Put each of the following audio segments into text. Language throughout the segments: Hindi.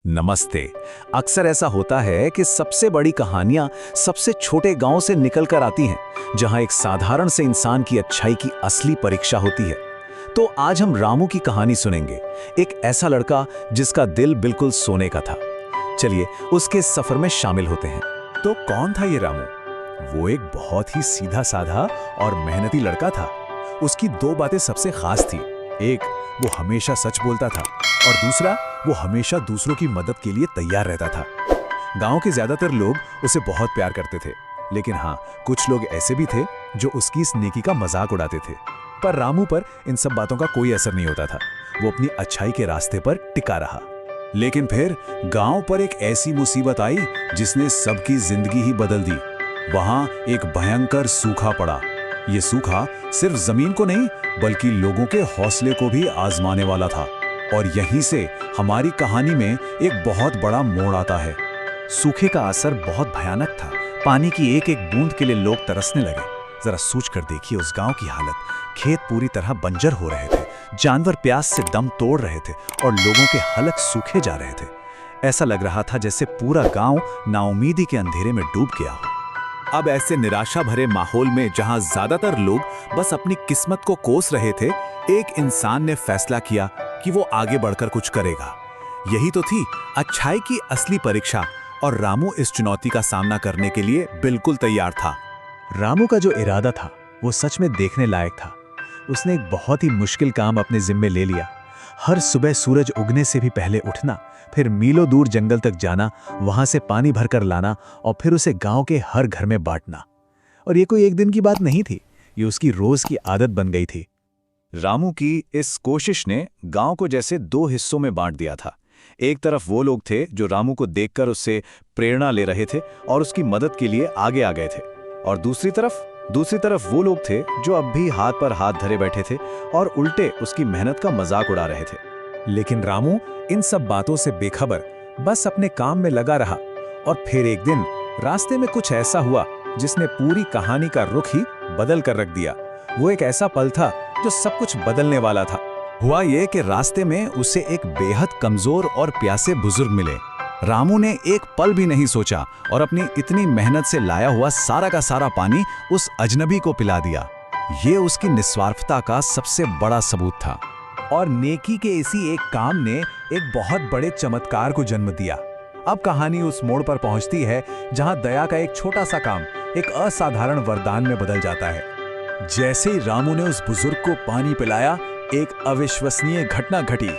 नमस्ते। अक्सर ऐसा होता है कि सबसे बड़ी कहानियां सबसे छोटे गांव से निकलकर आती हैं, जहां एक साधारण से इंसान की अच्छाई की असली परीक्षा होती है। तो आज हम रामू की कहानी सुनेंगे, एक ऐसा लड़का जिसका दिल बिल्कुल सोने का था। चलिए उसके सफर में शामिल होते हैं। तो कौन था ये रामू? वो एक बहुत ही सीधा साधा और मेहनती लड़का था। उसकी दो बातें सबसे खास थी। एक, वो हमेशा सच बोलता था और दूसरा, वो हमेशा दूसरों की मदद के लिए तैयार रहता था। गांव के ज्यादातर लोग उसे बहुत प्यार करते थे, लेकिन हाँ, कुछ लोग ऐसे भी थे जो उसकी इस नेकी का मजाक उड़ाते थे। पर रामू पर इन सब बातों का कोई असर नहीं होता था। वो अपनी अच्छाई के रास्ते पर टिका रहा। लेकिन फिर गांव पर एक ऐसी मुसीबत आई जिसने सबकी जिंदगी ही बदल दी। वहां एक भयंकर सूखा पड़ा। ये सूखा सिर्फ जमीन को नहीं बल्कि लोगों के हौसले को भी आजमाने वाला था। और यहीं से हमारी कहानी में एक बहुत बड़ा मोड़ आता है। सूखे का असर बहुत भयानक था। पानी की एक एक बूंद के लिए लोग तरसने लगे। जरा सोच कर देखिए उस गांव की हालत। खेत पूरी तरह बंजर हो रहे थे, जानवर प्यास से दम तोड़ रहे थे और लोगों के हलक सूखे जा रहे थे। ऐसा लग रहा था जैसे पूरा गांव नाउमीदी के अंधेरे में डूब गया हो। अब ऐसे निराशा भरे माहौल में जहां ज्यादातर लोग बस अपनी किस्मत को कोस रहे थे, एक इंसान ने फैसला किया कि वो आगे बढ़कर कुछ करेगा। यही तो थी अच्छाई की असली परीक्षा, और रामू इस चुनौती का सामना करने के लिए बिल्कुल तैयार था। रामू का जो इरादा था वो सच में देखने लायक था। उसने एक बहुत ही मुश्किल काम अपने जिम्मे ले लिया। हर सुबह सूरज उगने से भी पहले उठना, फिर मीलों दूर जंगल तक जाना, वहां से पानी भरकर लाना और फिर उसे गांव के हर घर में बांटना। और ये कोई एक दिन की बात नहीं थी, ये उसकी रोज की आदत बन गई थी। रामू की इस कोशिश ने गांव को जैसे दो हिस्सों में बांट दिया था। एक तरफ वो लोग थे जो रामू को देखकर उससे प्रेरणा ले रहे थे और उसकी मदद के लिए आगे आ गए थे, और दूसरी तरफ वो लोग थे जो अब भी हाथ पर हाथ धरे बैठे थे और उल्टे उसकी मेहनत का मजाक उड़ा रहे थे। लेकिन रामू इन सब बातों से बेखबर बस अपने काम में लगा रहा। और फिर एक दिन रास्ते में कुछ ऐसा हुआ जिसने पूरी कहानी का रुख ही बदल कर रख दिया। वो एक ऐसा पल था जो सब कुछ बदलने वाला था। हुआ ये कि रास्ते में उसे एक बेहद कमजोर और प्यासे बुजुर्ग मिले। रामू ने एक पल भी नहीं सोचा और अपनी इतनी मेहनत से लाया हुआ सारा का सारा पानी उस अजनबी को पिला दिया। ये उसकी निस्वार्थता का सबसे बड़ा सबूत था। और नेकी के इसी एक काम ने एक बहुत बड़े चमत्कार को जन्म दिया। अब कहानी उस मोड़ पर पहुंचती है जहां दया का एक छोटा सा काम एक असाधारण वरदान में बदल जाता है। जैसे ही रामू ने उस बुजुर्ग को पानी पिलाया, एक अविश्वसनीय घटना घटी।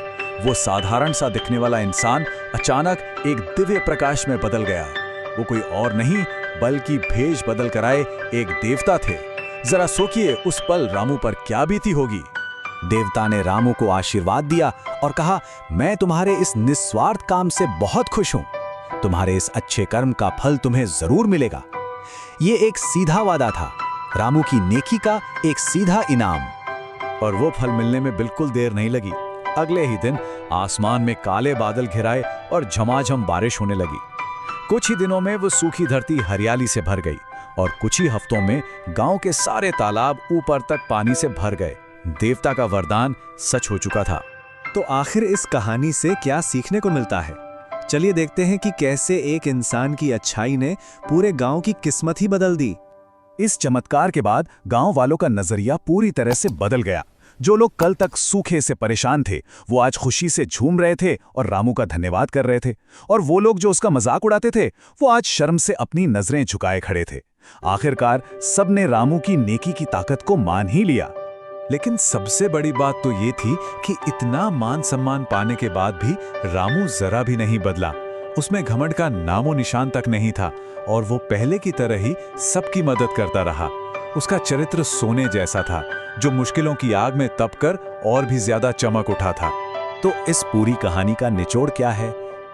वो साधारण सा दिखने वाला इंसान अचानक एक दिव्य प्रकाश में बदल गया। वो कोई और नहीं बल्कि भेष बदल कर आए एक देवता थे। जरा सोचिए उस पल रामू पर क्या बीती होगी। देवता ने रामू को आशीर्वाद दिया और कहा, मैं तुम्हारे इस निस्वार्थ काम से बहुत खुश हूं। तुम्हारे इस अच्छे कर्म का फल तुम्हें जरूर मिलेगा। ये एक सीधा वादा था, रामू की नेकी का एक सीधा इनाम। और वो फल मिलने में बिल्कुल देर नहीं लगी। अगले ही दिन आसमान में काले बादल घिराए और झमाझम बारिश होने लगी। कुछ ही दिनों में वो सूखी धरती हरियाली से भर गई और कुछ ही हफ्तों में गांव के सारे तालाब ऊपर तक पानी से भर गए। देवता का वरदान सच हो चुका था। तो आखिर इस कहानी से क्या सीखने को मिलता है? चलिए देखते हैं कि कैसे एक इंसान की अच्छाई ने पूरे गांव की किस्मत ही बदल दी। इस चमत्कार के बाद गांव वालों का नजरिया पूरी तरह से बदल गया। जो लोग कल तक सूखे से परेशान थे, वो आज खुशी से झूम रहे थे और रामू का धन्यवाद कर रहे थे। और वो लोग जो उसका मजाक उड़ाते थे, वो आज शर्म से अपनी नजरें झुकाए खड़े थे। आखिरकार सबने रामू की नेकी की ताकत को मान ही लिया। लेकिन सबसे बड़ी बात तो ये थी कि इतना मान सम्मान पाने के बाद भी रामू जरा भी नहीं बदला। उसमें घमंड का नामो निशान तक नहीं था और वो पहले की तरह ही सबकी मदद करता रहा। उसका चरित्र सोने जैसा था, जो मुश्किलों की आग में तपकर और भी ज्यादा चमक उठा था। तो इस पूरी कहानी का निचोड़ क्या है?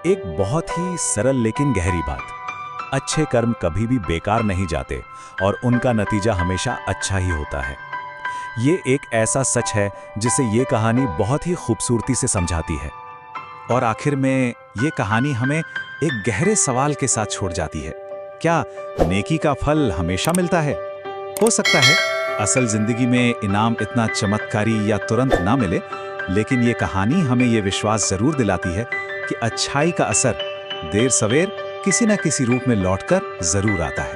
एक बहुत ही सरल लेकिन गहरी बात। अच्छे कर्म कभी भी बेकार नहीं जाते और उनका नतीजा हमेशा अच्छा ही होता है। ये एक ऐसा सच है जिसे ये कहानी बहुत ही खूबसूरती से समझाती है। और आखिर में ये कहानी हमें एक गहरे सवाल के साथ छोड़ जाती है। क्या नेकी का फल हमेशा मिलता है? हो सकता है असल जिंदगी में इनाम इतना चमत्कारी या तुरंत ना मिले, लेकिन ये कहानी हमें ये विश्वास जरूर दिलाती है कि अच्छाई का असर देर सवेर किसी न किसी रूप में लौटकर जरूर आता है।